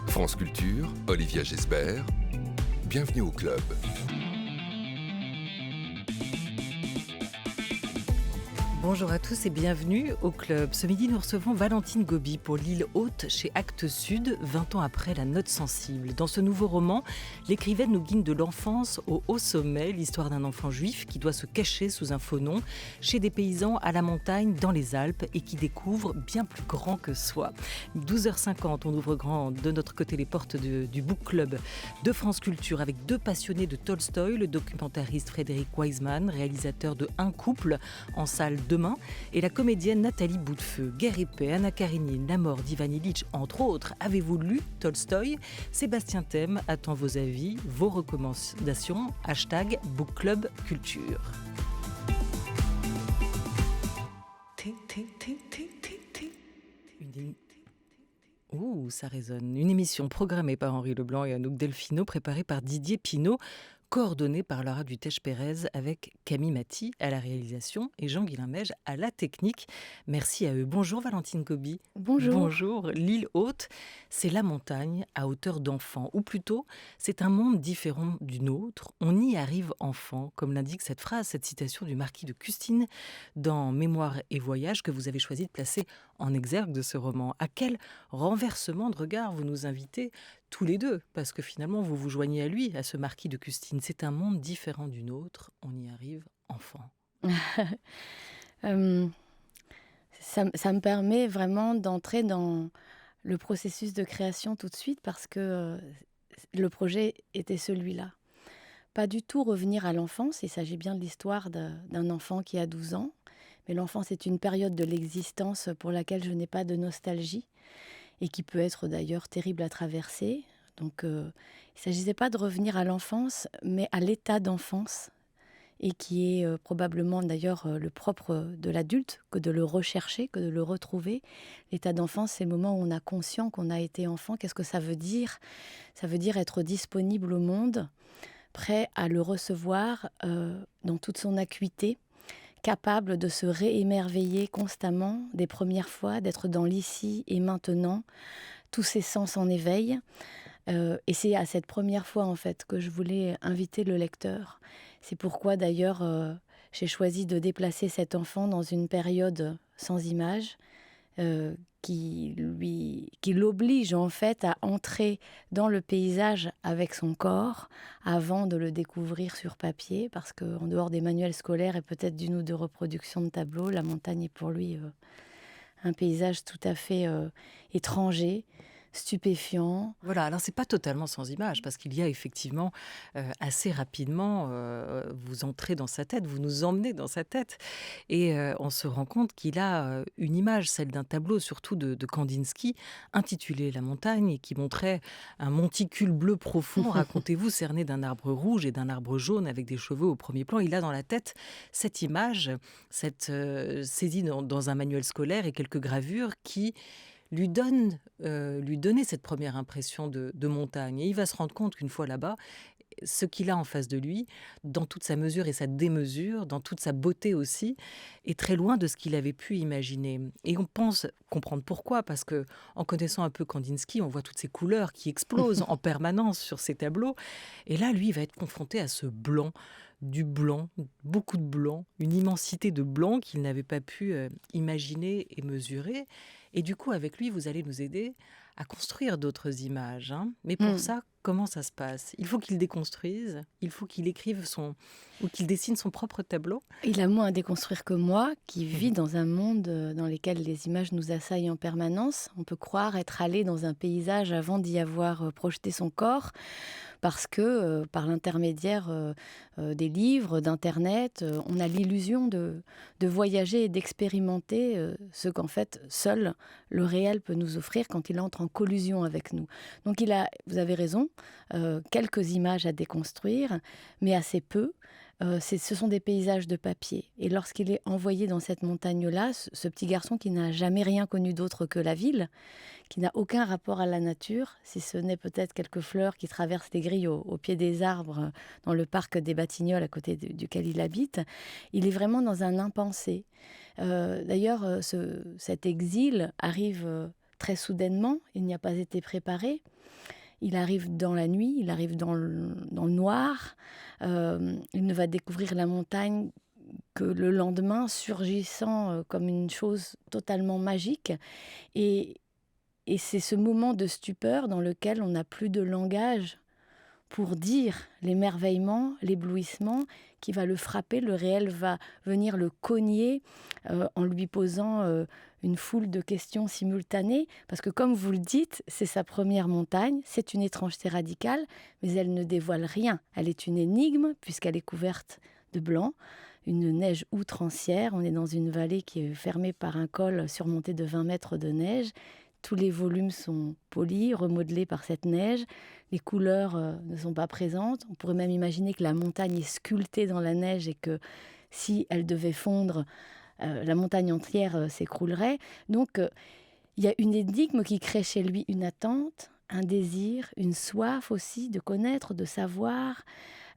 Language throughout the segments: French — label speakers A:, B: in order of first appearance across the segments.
A: France Culture, Olivia Gesbert, bienvenue au club.
B: Bonjour à tous et bienvenue au club. Ce midi, nous recevons Valentine Gobi pour L'Île Haute chez Actes Sud, 20 ans après La Note sensible. Dans ce nouveau roman, l'écrivaine nous guide de l'enfance au haut sommet, l'histoire d'un enfant juif qui doit se cacher sous un faux nom chez des paysans à la montagne dans les Alpes et qui découvre bien plus grand que soi. 12h50, on ouvre grand de notre côté les portes du book club de France Culture avec deux passionnés de Tolstoï, le documentariste Frédéric Wiseman, réalisateur de Un couple en salle demain, et la comédienne Nathalie Boutefeu. Guerre et paix, Anna Karénine, La mort d'Ivan Ilitch, entre autres. Avez-vous lu Tolstoï ? Sébastien Thème attend vos avis, vos recommandations. #BookClubCulture. Ouh, ça résonne. Une émission programmée par Henri Leblanc et Anouk Delfino, préparée par Didier Pinault, coordonnée par Laura Dutèche-Pérez avec Camille Maty à la réalisation et Jean-Guilain Meige à la technique. Merci à eux. Bonjour Valentine Gobi.
C: Bonjour.
B: Bonjour. L'île Haute, c'est la montagne à hauteur d'enfant. Ou plutôt, c'est un monde différent du nôtre. On y arrive enfant, comme l'indique cette phrase, cette citation du marquis de Custine dans Mémoires et voyages que vous avez choisi de placer en exergue de ce roman. À quel renversement de regard vous nous invitez tous les deux, parce que finalement vous vous joignez à lui, à ce marquis de Custine. C'est un monde différent du nôtre, on y arrive enfant.
C: Ça me permet vraiment d'entrer dans le processus de création tout de suite parce que le projet était celui-là. Pas du tout revenir à l'enfance, il s'agit bien de l'histoire d'un enfant qui a 12 ans, mais l'enfance est une période de l'existence pour laquelle je n'ai pas de nostalgie et qui peut être d'ailleurs terrible à traverser. Donc il ne s'agissait pas de revenir à l'enfance, mais à l'état d'enfance, et qui est probablement d'ailleurs le propre de l'adulte, que de le rechercher, que de le retrouver. L'état d'enfance, c'est le moment où on a conscience qu'on a été enfant. Qu'est-ce que ça veut dire ? Ça veut dire être disponible au monde, prêt à le recevoir dans toute son acuité, capable de se réémerveiller constamment des premières fois, d'être dans l'ici et maintenant, tous ses sens en éveil. Et c'est à cette première fois en fait que je voulais inviter le lecteur. C'est pourquoi d'ailleurs j'ai choisi de déplacer cet enfant dans une période sans images, qui l'oblige en fait à entrer dans le paysage avec son corps avant de le découvrir sur papier, parce qu'en dehors des manuels scolaires et peut-être d'une ou deux reproductions de tableaux, la montagne est pour lui un paysage tout à fait étranger, stupéfiant.
B: Voilà, alors c'est pas totalement sans image, parce qu'il y a effectivement assez rapidement, vous entrez dans sa tête, vous nous emmenez dans sa tête, et on se rend compte qu'il a une image, celle d'un tableau surtout de Kandinsky, intitulé La montagne, et qui montrait un monticule bleu profond, racontez-vous, cerné d'un arbre rouge et d'un arbre jaune avec des cheveux au premier plan. Il a dans la tête cette image, saisie dans un manuel scolaire et quelques gravures qui lui donner cette première impression de montagne. Et il va se rendre compte qu'une fois là-bas, ce qu'il a en face de lui, dans toute sa mesure et sa démesure, dans toute sa beauté aussi, est très loin de ce qu'il avait pu imaginer. Et on pense comprendre pourquoi, parce que en connaissant un peu Kandinsky, on voit toutes ces couleurs qui explosent en permanence sur ces tableaux. Et là, lui, il va être confronté à ce blanc, du blanc, beaucoup de blanc, une immensité de blanc qu'il n'avait pas pu imaginer et mesurer. Et du coup, avec lui, vous allez nous aider à construire d'autres images. Mais pour ça, comment ça se passe ? Il faut qu'il déconstruise, il faut qu'il écrive ou qu'il dessine son propre tableau.
C: Il a moins à déconstruire que moi, qui vit dans un monde dans lequel les images nous assaillent en permanence. On peut croire être allé dans un paysage avant d'y avoir projeté son corps, parce que par l'intermédiaire des livres, d'Internet, on a l'illusion de voyager et d'expérimenter ce qu'en fait seul le réel peut nous offrir quand il entre en collusion avec nous. Donc vous avez raison, quelques images à déconstruire, mais assez peu. ce sont des paysages de papier. Et lorsqu'il est envoyé dans cette montagne-là, ce petit garçon qui n'a jamais rien connu d'autre que la ville, qui n'a aucun rapport à la nature, si ce n'est peut-être quelques fleurs qui traversent les grilles au pied des arbres dans le parc des Batignolles à côté duquel il habite, il est vraiment dans un impensé. D'ailleurs, cet exil arrive très soudainement, il n'y a pas été préparé. Il arrive dans la nuit, il arrive dans le noir. Il ne va découvrir la montagne que le lendemain, surgissant comme une chose totalement magique. Et, et c'est ce moment de stupeur dans lequel on n'a plus de langage pour dire l'émerveillement, l'éblouissement qui va le frapper. Le réel va venir le cogner en lui posant une foule de questions simultanées. Parce que comme vous le dites, c'est sa première montagne, c'est une étrangeté radicale, mais elle ne dévoile rien. Elle est une énigme puisqu'elle est couverte de blanc, une neige outrancière. On est dans une vallée qui est fermée par un col surmonté de 20 mètres de neige. Tous les volumes sont polis, remodelés par cette neige. Les couleurs ne sont pas présentes. On pourrait même imaginer que la montagne est sculptée dans la neige et que si elle devait fondre, la montagne entière s'écroulerait. Donc, il y a une énigme qui crée chez lui une attente, un désir, une soif aussi de connaître, de savoir.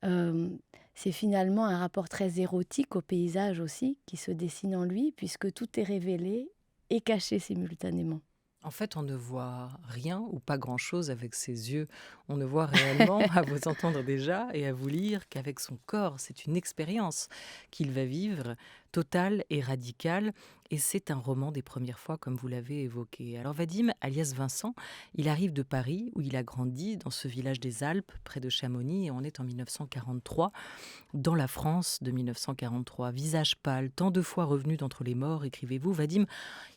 C: C'est finalement un rapport très érotique au paysage aussi qui se dessine en lui, puisque tout est révélé et caché simultanément.
B: En fait, on ne voit rien ou pas grand-chose avec ses yeux. On ne voit réellement, à vous entendre déjà et à vous lire, qu'avec son corps. C'est une expérience qu'il va vivre, totale et radicale. Et c'est un roman des premières fois, comme vous l'avez évoqué. Alors Vadim, alias Vincent, il arrive de Paris, où il a grandi, dans ce village des Alpes, près de Chamonix, et on est en 1943, dans la France de 1943. Visage pâle, tant de fois revenu d'entre les morts, écrivez-vous. Vadim,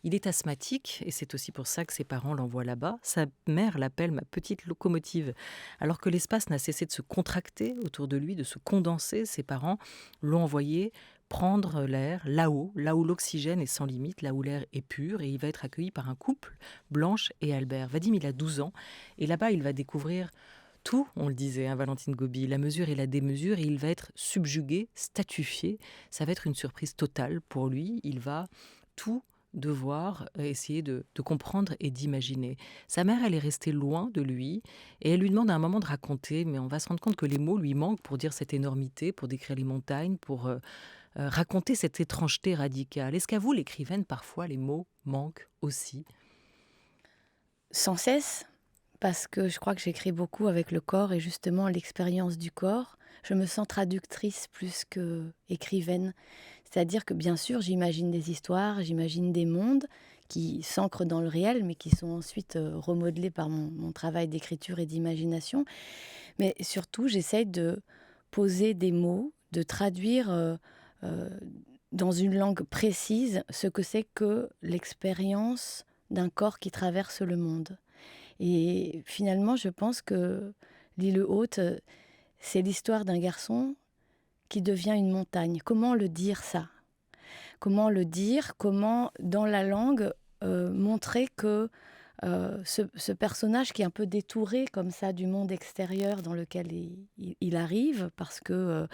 B: il est asthmatique, et c'est aussi pour ça que ses parents l'envoient là-bas. Sa mère l'appelle ma petite locomotive. Alors que l'espace n'a cessé de se contracter autour de lui, de se condenser, ses parents l'ont envoyé prendre l'air là où l'oxygène est sans limite, là où l'air est pur, et il va être accueilli par un couple, Blanche et Albert. Vadim, il a 12 ans, et là-bas, il va découvrir tout, on le disait, hein, Valentine Gobi, la mesure et la démesure, et il va être subjugué, statufié. Ça va être une surprise totale pour lui. Il va tout devoir essayer de comprendre et d'imaginer. Sa mère, elle est restée loin de lui, et elle lui demande à un moment de raconter, mais on va se rendre compte que les mots lui manquent pour dire cette énormité, pour décrire les montagnes, pour raconter cette étrangeté radicale. Est-ce qu'à vous, l'écrivaine, parfois, les mots manquent aussi?
C: Sans cesse, parce que je crois que j'écris beaucoup avec le corps et justement l'expérience du corps. Je me sens traductrice plus que écrivaine. C'est-à-dire que bien sûr, j'imagine des histoires, j'imagine des mondes qui s'ancrent dans le réel, mais qui sont ensuite remodelés par mon travail d'écriture et d'imagination. Mais surtout, j'essaye de poser des mots, de traduire euh, dans une langue précise ce que c'est que l'expérience d'un corps qui traverse le monde. Et finalement, je pense que l'île Haute, c'est l'histoire d'un garçon qui devient une montagne. Comment le dire ça? Comment le dire? Comment, dans la langue, montrer que ce personnage qui est un peu détouré comme ça du monde extérieur dans lequel il arrive, parce que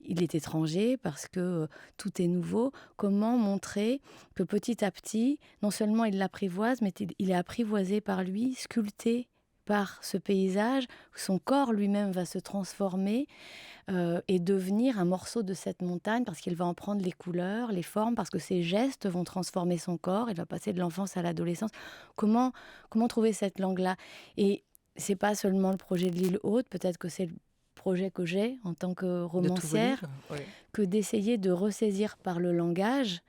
C: il est étranger, parce que tout est nouveau, comment montrer que petit à petit, non seulement il l'apprivoise, mais il est apprivoisé par lui, sculpté par ce paysage, son corps lui-même va se transformer et devenir un morceau de cette montagne parce qu'il va en prendre les couleurs, les formes, parce que ses gestes vont transformer son corps, il va passer de l'enfance à l'adolescence. Comment trouver cette langue-là? Et c'est pas seulement le projet de l'île Haute, peut-être que c'est le projet que j'ai en tant que romancière, que d'essayer de ressaisir par le langage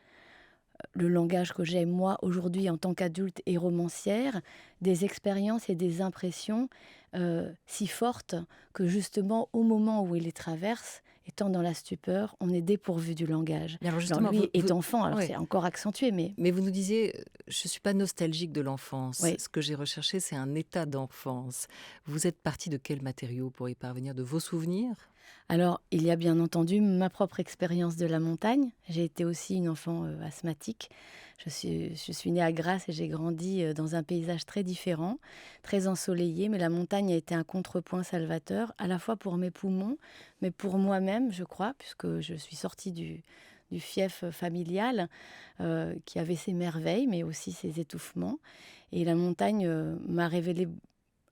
C: que j'ai moi aujourd'hui en tant qu'adulte et romancière, des expériences et des impressions si fortes que justement au moment où il les traverse, étant dans la stupeur, on est dépourvu du langage.
B: Alors justement,
C: lui est enfant, alors c'est encore accentué, mais...
B: Mais vous nous disiez, je ne suis pas nostalgique de l'enfance.
C: Oui.
B: Ce que j'ai recherché, c'est un état d'enfance. Vous êtes partie de quel matériau pour y parvenir? De vos souvenirs?
C: Alors, il y a bien entendu ma propre expérience de la montagne. J'ai été aussi une enfant asthmatique. Je suis née à Grasse et j'ai grandi dans un paysage très différent, très ensoleillé, mais la montagne a été un contrepoint salvateur, à la fois pour mes poumons, mais pour moi-même, je crois, puisque je suis sortie du fief familial qui avait ses merveilles, mais aussi ses étouffements. Et la montagne m'a révélé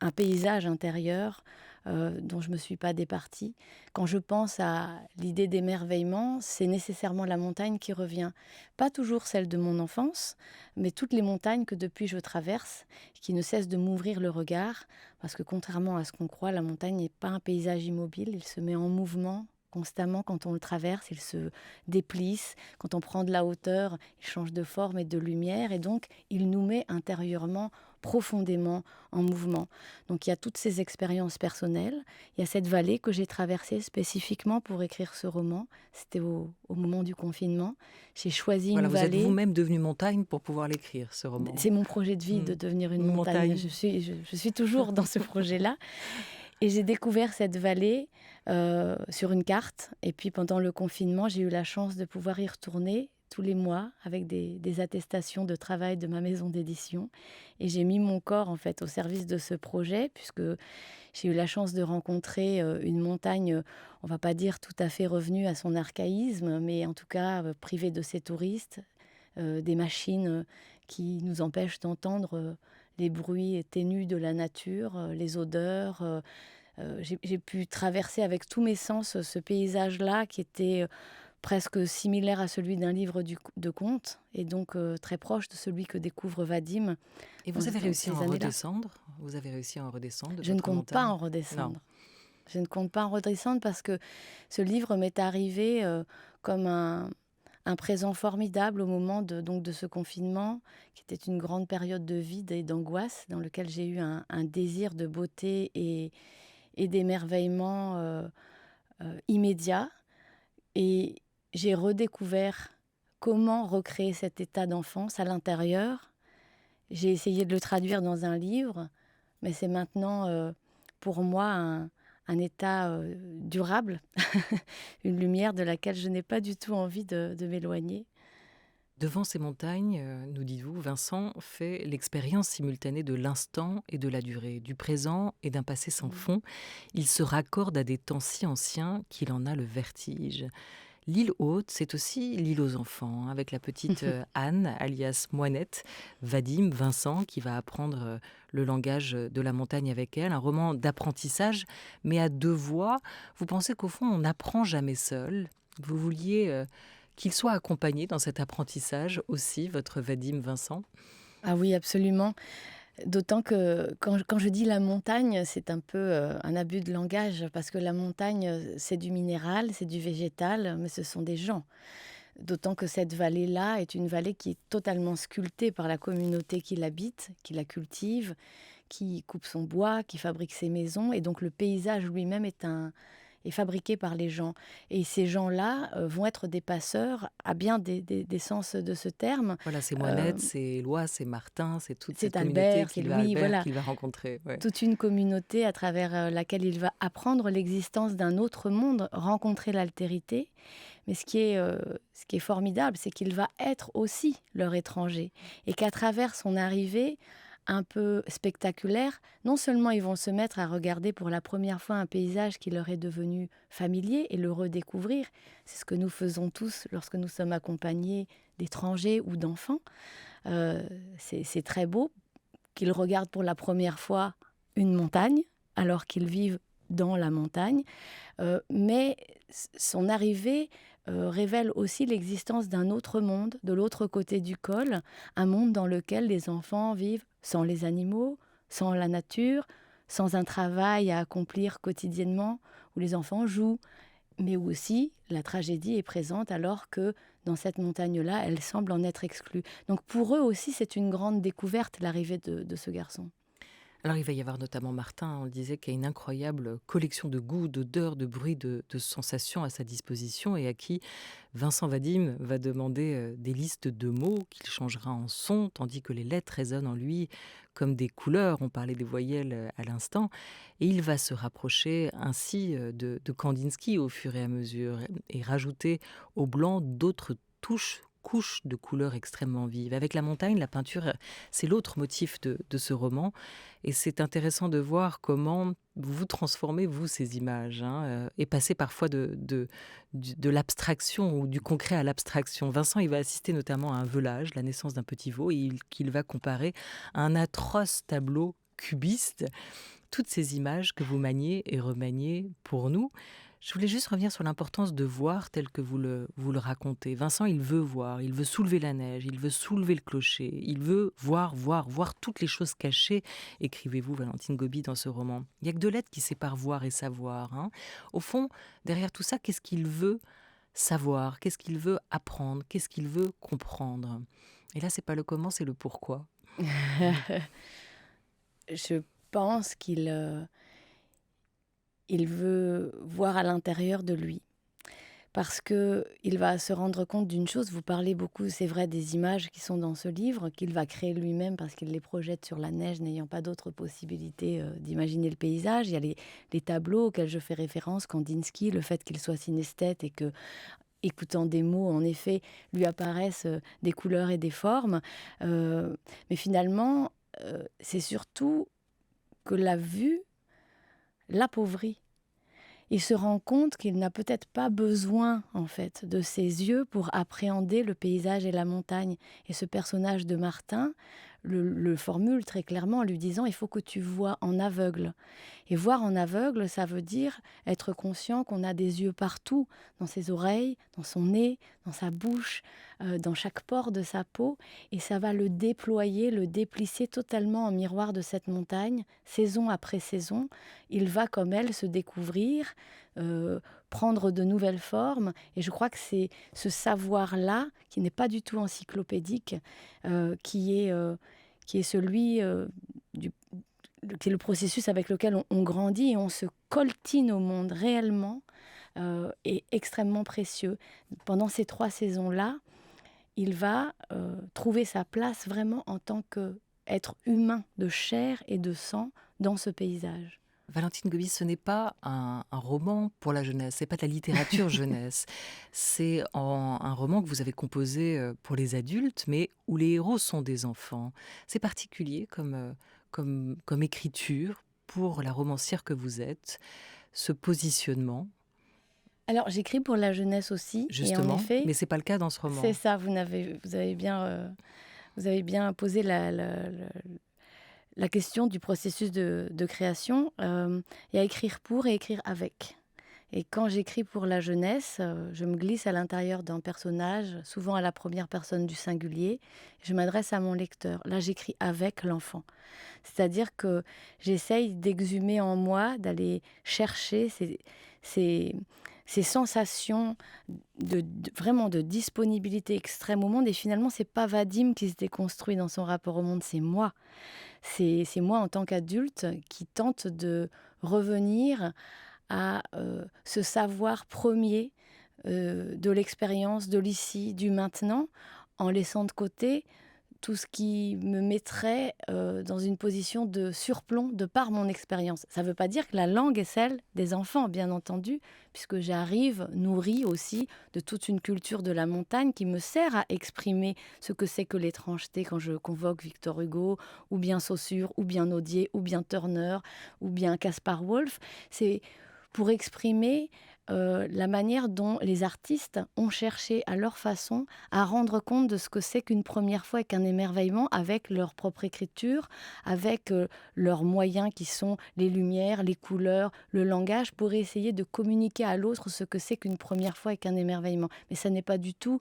C: un paysage intérieur dont je ne me suis pas départie. Quand je pense à l'idée d'émerveillement, c'est nécessairement la montagne qui revient. Pas toujours celle de mon enfance, mais toutes les montagnes que depuis je traverse, qui ne cessent de m'ouvrir le regard, parce que contrairement à ce qu'on croit, la montagne n'est pas un paysage immobile, il se met en mouvement constamment quand on le traverse, il se déplisse, quand on prend de la hauteur, il change de forme et de lumière, et donc il nous met intérieurement profondément en mouvement. Donc il y a toutes ces expériences personnelles, il y a cette vallée que j'ai traversée spécifiquement pour écrire ce roman, c'était au moment du confinement. J'ai choisi une
B: Voilà, vous êtes
C: vallée,
B: vous-même devenu montagne pour pouvoir l'écrire, ce roman.
C: c'est mon projet de vie de
B: Mm.
C: devenir une
B: Une
C: montagne,
B: montagne.
C: je suis toujours dans ce projet-là. Et j'ai découvert cette vallée sur une carte. Et puis pendant le confinement, j'ai eu la chance de pouvoir y retourner tous les mois avec des attestations de travail de ma maison d'édition. Et j'ai mis mon corps en fait au service de ce projet puisque j'ai eu la chance de rencontrer une montagne, on va pas dire tout à fait revenue à son archaïsme, mais en tout cas privée de ses touristes, des machines qui nous empêchent d'entendre les bruits ténus de la nature, les odeurs. J'ai pu traverser avec tous mes sens ce paysage-là qui était presque similaire à celui d'un livre de contes et donc très proche de celui que découvre Vadim
B: Et
C: dans,
B: vous avez
C: dans
B: réussi à
C: ces
B: en
C: années-là.
B: redescendre? Vous avez réussi à en redescendre de
C: Je ne
B: votre
C: compte pas
B: montagne?
C: en
B: Non.
C: redescendre. Je ne compte pas en redescendre parce que ce livre m'est arrivé comme un présent formidable au moment donc de ce confinement, qui était une grande période de vide et d'angoisse, dans lequel j'ai eu un désir de beauté et d'émerveillement immédiat. Et j'ai redécouvert comment recréer cet état d'enfance à l'intérieur. J'ai essayé de le traduire dans un livre, mais c'est maintenant pour moi un état durable, une lumière de laquelle je n'ai pas du tout envie de m'éloigner.
B: Devant ces montagnes, nous dites-vous, Vincent fait l'expérience simultanée de l'instant et de la durée, du présent et d'un passé sans fond. Il se raccorde à des temps si anciens qu'il en a le vertige. L'île haute, c'est aussi l'île aux enfants, avec la petite Anne, alias Moinette, Vadim, Vincent, qui va apprendre le langage de la montagne avec elle. Un roman d'apprentissage, mais à deux voix. Vous pensez qu'au fond, on n'apprend jamais seul. Vous vouliez qu'il soit accompagné dans cet apprentissage aussi, votre Vadim Vincent?
C: Ah oui, absolument. D'autant que quand je dis la montagne, c'est un peu un abus de langage, parce que la montagne, c'est du minéral, c'est du végétal, mais ce sont des gens. D'autant que cette vallée-là est une vallée qui est totalement sculptée par la communauté qui l'habite, qui la cultive, qui coupe son bois, qui fabrique ses maisons. Et donc le paysage lui-même est fabriqué par les gens. Et ces gens-là vont être des passeurs à bien des sens de ce terme.
B: Voilà, c'est
C: Euh,
B: Moinette, c'est Éloi, c'est Martin, c'est toute cette
C: c'est
B: communauté
C: Albert, c'est Louis,
B: Albert
C: voilà.
B: qu'il va rencontrer. Ouais.
C: Toute une communauté à travers laquelle il va apprendre l'existence d'un autre monde, rencontrer l'altérité. Mais ce qui est formidable, c'est qu'il va être aussi leur étranger. Et qu'à travers son arrivée un peu spectaculaire, non seulement ils vont se mettre à regarder pour la première fois un paysage qui leur est devenu familier et le redécouvrir. C'est ce que nous faisons tous lorsque nous sommes accompagnés d'étrangers ou d'enfants. C'est très beau qu'ils regardent pour la première fois une montagne, alors qu'ils vivent dans la montagne. Mais son arrivée révèle aussi l'existence d'un autre monde, de l'autre côté du col, un monde dans lequel les enfants vivent sans les animaux, sans la nature, sans un travail à accomplir quotidiennement, où les enfants jouent, mais où aussi la tragédie est présente alors que dans cette montagne-là, elle semble en être exclue. Donc pour eux aussi, c'est une grande découverte, l'arrivée de ce garçon.
B: Alors il va y avoir notamment Martin, on le disait, qui a une incroyable collection de goûts, d'odeurs, de bruits, de sensations à sa disposition et à qui Vincent Vadim va demander des listes de mots qu'il changera en sons, tandis que les lettres résonnent en lui comme des couleurs. On parlait des voyelles à l'instant. Et il va se rapprocher ainsi de Kandinsky au fur et à mesure et rajouter au blanc d'autres couches de couleurs extrêmement vives. Avec la montagne, la peinture, c'est l'autre motif de ce roman. Et c'est intéressant de voir comment vous transformez, vous, ces images, et passez parfois de l'abstraction ou du concret à l'abstraction. Vincent, il va assister notamment à un velage, la naissance d'un petit veau, et qu'il va comparer à un atroce tableau cubiste. Toutes ces images que vous maniez et remaniez pour nous. Je voulais juste revenir sur l'importance de voir tel que vous le racontez. Vincent, il veut voir, il veut soulever la neige, il veut soulever le clocher, il veut voir toutes les choses cachées, écrivez-vous, Valentine Gobi, dans ce roman. Il n'y a que deux lettres qui séparent voir et savoir. Au fond, derrière tout ça, qu'est-ce qu'il veut savoir? Qu'est-ce qu'il veut apprendre? Qu'est-ce qu'il veut comprendre? Et là, c'est pas le comment, c'est le pourquoi.
C: Je pense il veut voir à l'intérieur de lui. Parce qu'il va se rendre compte d'une chose, vous parlez beaucoup, c'est vrai, des images qui sont dans ce livre, qu'il va créer lui-même parce qu'il les projette sur la neige, n'ayant pas d'autre possibilité d'imaginer le paysage. Il y a les tableaux auxquels je fais référence, Kandinsky, le fait qu'il soit synesthète et que, écoutant des mots, en effet, lui apparaissent des couleurs et des formes. Mais finalement, c'est surtout que la vue l'appauvrit. Il se rend compte qu'il n'a peut-être pas besoin, en fait, de ses yeux pour appréhender le paysage et la montagne. Et ce personnage de Martin le formule très clairement en lui disant « il faut que tu vois en aveugle ». Et voir en aveugle, ça veut dire être conscient qu'on a des yeux partout, dans ses oreilles, dans son nez, dans sa bouche, dans chaque pore de sa peau. Et ça va le déployer, le déplisser totalement en miroir de cette montagne, saison après saison. Il va, comme elle, se découvrir, prendre de nouvelles formes. Et je crois que c'est ce savoir-là, qui n'est pas du tout encyclopédique, qui est celui qui est le processus avec lequel on grandit et on se coltine au monde réellement, est extrêmement précieux. Pendant ces 3 saisons-là, il va trouver sa place vraiment en tant qu'être humain de chair et de sang dans ce paysage.
B: Valentine Gobi, ce n'est pas un roman pour la jeunesse, c'est pas de la littérature jeunesse. C'est un roman que vous avez composé pour les adultes, mais où les héros sont des enfants. C'est particulier comme écriture pour la romancière que vous êtes, ce positionnement.
C: Alors, j'écris pour la jeunesse aussi.
B: Justement,
C: et en effet,
B: mais c'est pas le cas dans ce roman.
C: C'est ça, vous avez bien posé la question du processus de création. Il y a écrire pour et écrire avec. Et quand j'écris pour la jeunesse, je me glisse à l'intérieur d'un personnage, souvent à la première personne du singulier. Je m'adresse à mon lecteur. Là, j'écris avec l'enfant. C'est-à-dire que j'essaye d'exhumer en moi, d'aller chercher ces sensations vraiment de disponibilité extrême au monde. Et finalement, c'est pas Vadim qui se déconstruit dans son rapport au monde, c'est moi. C'est moi en tant qu'adulte qui tente de revenir à ce savoir premier de l'expérience, de l'ici, du maintenant, en laissant de côté tout ce qui me mettrait dans une position de surplomb de par mon expérience. Ça ne veut pas dire que la langue est celle des enfants, bien entendu, puisque j'arrive nourrie aussi de toute une culture de la montagne qui me sert à exprimer ce que c'est que l'étrangeté quand je convoque Victor Hugo, ou bien Saussure, ou bien Naudier, ou bien Turner, ou bien Caspar Wolf. C'est pour exprimer la manière dont les artistes ont cherché à leur façon à rendre compte de ce que c'est qu'une première fois et qu'un émerveillement avec leur propre écriture, avec leurs moyens qui sont les lumières, les couleurs, le langage, pour essayer de communiquer à l'autre ce que c'est qu'une première fois et qu'un émerveillement. Mais ça n'est pas du tout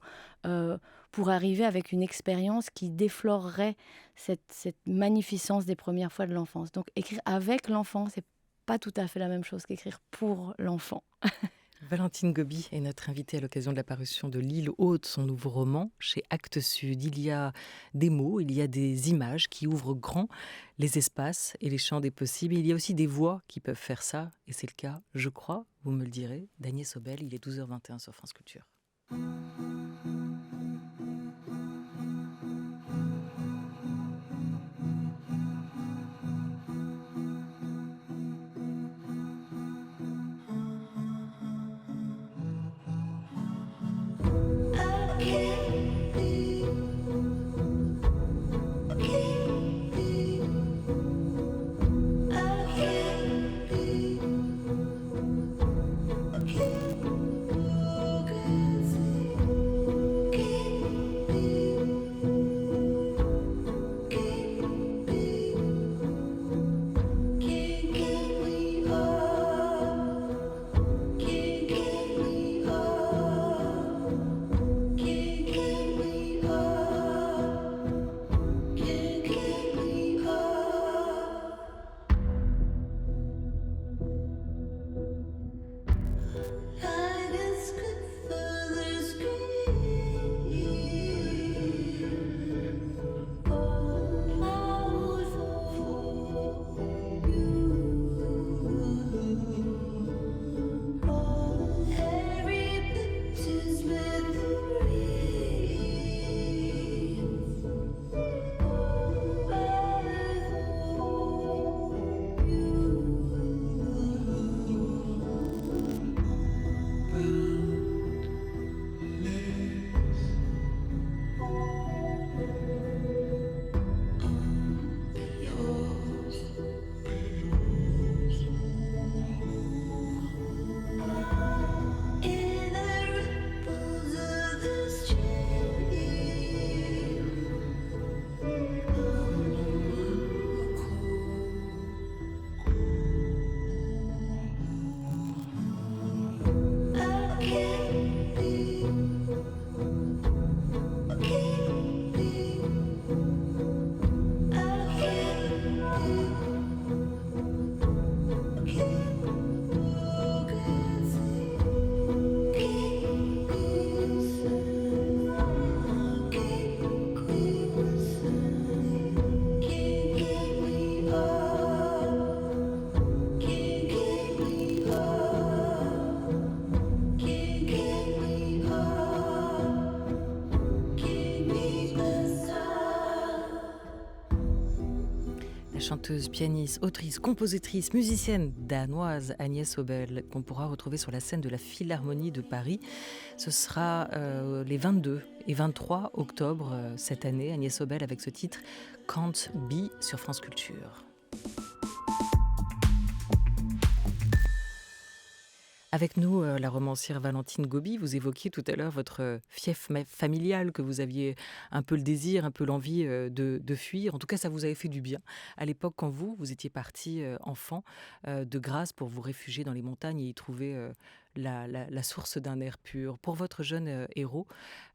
C: pour arriver avec une expérience qui déflorerait cette magnificence des premières fois de l'enfance. Donc écrire avec l'enfant, c'est pas tout à fait la même chose qu'écrire pour l'enfant.
B: Valentine Gobi est notre invitée à l'occasion de la parution de L'Île Haute, son nouveau roman, chez Actes Sud. Il y a des mots, il y a des images qui ouvrent grand les espaces et les champs des possibles. Il y a aussi des voix qui peuvent faire ça, et c'est le cas, je crois, vous me le direz, d'Agnès Obel. Il est 12h21 sur France Culture. chanteuse, pianiste, autrice, compositrice, musicienne danoise Agnès Obel, qu'on pourra retrouver sur la scène de la Philharmonie de Paris. Ce sera les 22 et 23 octobre cette année, Agnès Obel avec ce titre « Can't Be » sur France Culture. Avec nous, la romancière Valentine Gobi, vous évoquiez tout à l'heure votre fief familial, que vous aviez un peu le désir, un peu l'envie de fuir. En tout cas, ça vous avait fait du bien. À l'époque, quand vous étiez parti enfant de Grasse pour vous réfugier dans les montagnes et y trouver la source d'un air pur. Pour votre jeune héros,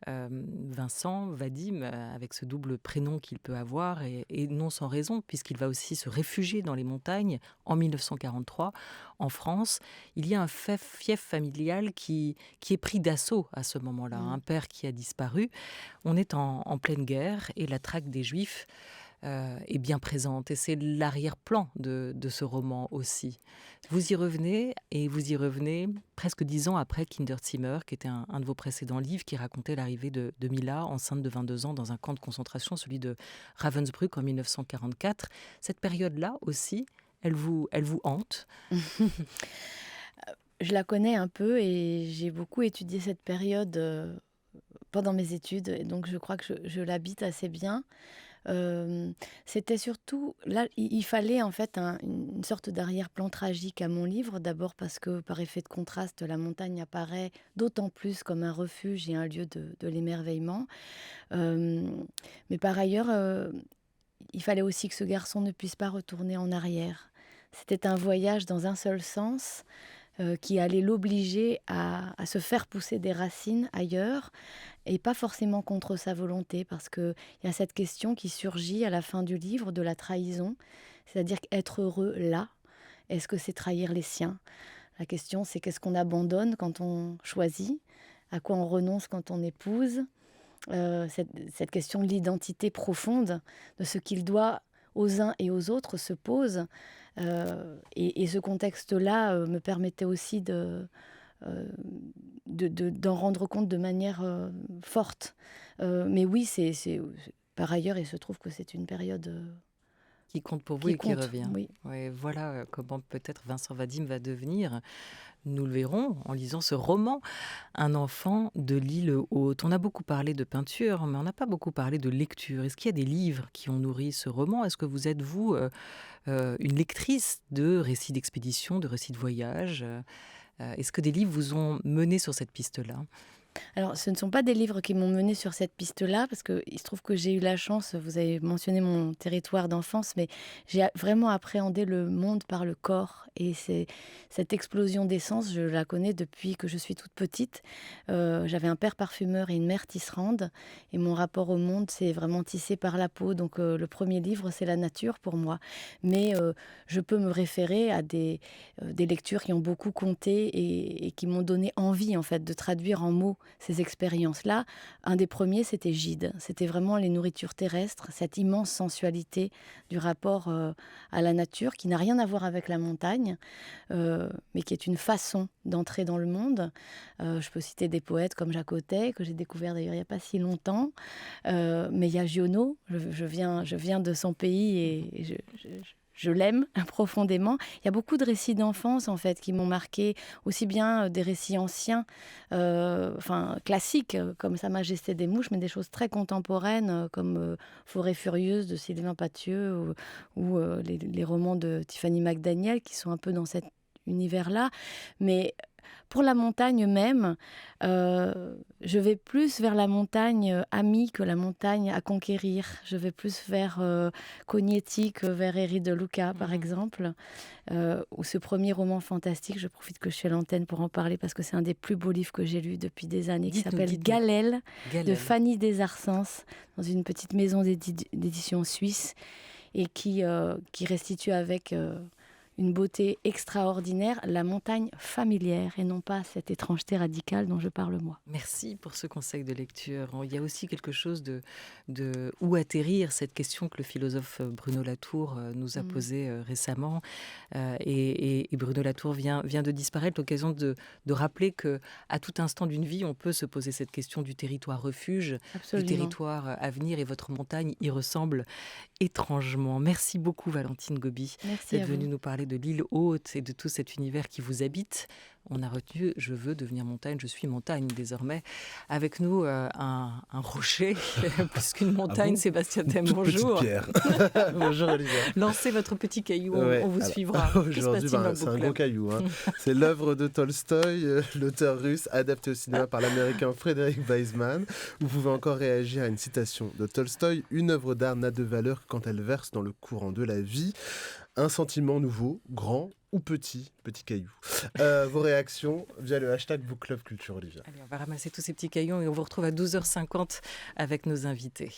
B: Vincent, Vadim, avec ce double prénom qu'il peut avoir, et non sans raison, puisqu'il va aussi se réfugier dans les montagnes en 1943, en France, il y a un fief familial qui est pris d'assaut à ce moment-là. Un père qui a disparu. On est en pleine guerre et la traque des Juifs est bien présente. Et c'est l'arrière-plan de ce roman aussi. Vous y revenez, et vous y revenez presque 10 ans après Kinderzimmer, qui était un de vos précédents livres, qui racontait l'arrivée de Mila, enceinte de 22 ans, dans un camp de concentration, celui de Ravensbrück en 1944. Cette période-là aussi, elle vous hante?
C: Je la connais un peu et j'ai beaucoup étudié cette période pendant mes études. Et donc, je crois que je l'habite assez bien. C'était surtout... Là, il fallait en fait une sorte d'arrière-plan tragique à mon livre. D'abord parce que, par effet de contraste, la montagne apparaît d'autant plus comme un refuge et un lieu de l'émerveillement. Mais par ailleurs, il fallait aussi que ce garçon ne puisse pas retourner en arrière. C'était un voyage dans un seul sens qui allait l'obliger à se faire pousser des racines ailleurs et pas forcément contre sa volonté, parce qu'il y a cette question qui surgit à la fin du livre de la trahison, c'est-à-dire être heureux là, est-ce que c'est trahir les siens? La question, c'est qu'est-ce qu'on abandonne quand on choisit, à quoi on renonce quand on épouse, cette question de l'identité profonde, de ce qu'il doit aux uns et aux autres se pose. Et ce contexte-là me permettait aussi d'en rendre compte de manière forte. Mais oui, c'est par ailleurs, il se trouve que c'est une période
B: qui compte pour vous
C: qui
B: et qui
C: compte,
B: revient.
C: oui.
B: Ouais, voilà comment peut-être Vincent Vadim va devenir, nous le verrons en lisant ce roman, un enfant de l'île Haute. On a beaucoup parlé de peinture, mais on n'a pas beaucoup parlé de lecture. Est-ce qu'il y a des livres qui ont nourri ce roman? Est-ce que vous êtes, vous, une lectrice de récits d'expédition, de récits de voyage? Est-ce que des livres vous ont mené sur cette piste-là?
C: Alors, ce ne sont pas des livres qui m'ont menée sur cette piste-là, parce qu'il se trouve que j'ai eu la chance, vous avez mentionné mon territoire d'enfance, mais j'ai vraiment appréhendé le monde par le corps. Et cette explosion d'essence, je la connais depuis que je suis toute petite. J'avais un père parfumeur et une mère tisserande, et mon rapport au monde s'est vraiment tissé par la peau. Donc, le premier livre, c'est la nature pour moi. Mais je peux me référer à des lectures qui ont beaucoup compté et qui m'ont donné envie, en fait, de traduire en mots ces expériences-là. Un des premiers, c'était Gide. C'était vraiment les nourritures terrestres, cette immense sensualité du rapport à la nature qui n'a rien à voir avec la montagne, mais qui est une façon d'entrer dans le monde. Je peux citer des poètes comme Jacques Othey, que j'ai découvert d'ailleurs il n'y a pas si longtemps, mais il y a Giono, je viens de son pays et je l'aime profondément. Il y a beaucoup de récits d'enfance, en fait, qui m'ont marqué, aussi bien des récits anciens, classiques, comme Sa Majesté des Mouches, mais des choses très contemporaines, comme Forêt furieuse de Sylvain Pathieu, ou les romans de Tiffany McDaniel, qui sont un peu dans cet univers-là. Mais pour la montagne même, je vais plus vers la montagne amie que la montagne à conquérir. Je vais plus vers Cognetti que vers Eri de Luca, par exemple. Ou ce premier roman fantastique, je profite que je suis à l'antenne pour en parler parce que c'est un des plus beaux livres que j'ai lus depuis des années, qui s'appelle Galel, de Fanny Desarsens, dans une petite maison d'édition suisse, et qui restitue avec une beauté extraordinaire, la montagne familière et non pas cette étrangeté radicale dont je parle moi.
B: Merci pour ce conseil de lecture. Il y a aussi quelque chose de où atterrir, cette question que le philosophe Bruno Latour nous a posée récemment. Et Bruno Latour vient de disparaître, l'occasion de rappeler qu'à tout instant d'une vie, on peut se poser cette question du territoire refuge,
C: Absolument.
B: du territoire à venir, et votre montagne y ressemble étrangement. Merci beaucoup Valentine Gobi
C: Merci à
B: d'être venue
C: vous.
B: nous parler de l'île Haute et de tout cet univers qui vous habite. On a retenu « Je veux devenir montagne, je suis montagne » désormais. Avec nous, un rocher, plus qu'une montagne.
D: bon
B: Sébastien Thème,
D: Toute
B: bonjour.
D: petite pierre. Bonjour Olivia.
B: Lancez votre petit caillou,
D: Ouais,
B: on vous
D: alors,
B: suivra. Que se
D: Aujourd'hui,
B: passe-t-il dans le
D: c'est
B: book
D: un
B: club
D: gros caillou. Hein. C'est l'œuvre de Tolstoï, l'auteur russe, adapté au cinéma par l'américain Frédéric Weisman. Vous pouvez encore réagir à une citation de Tolstoï. Une œuvre d'art n'a de valeur que quand elle verse dans le courant de la vie. Un sentiment nouveau, grand ou petit caillou. Vos réactions via le hashtag Book Club Culture, Olivia.
B: Allez, on va ramasser tous ces petits cailloux et on vous retrouve à 12h50 avec nos invités.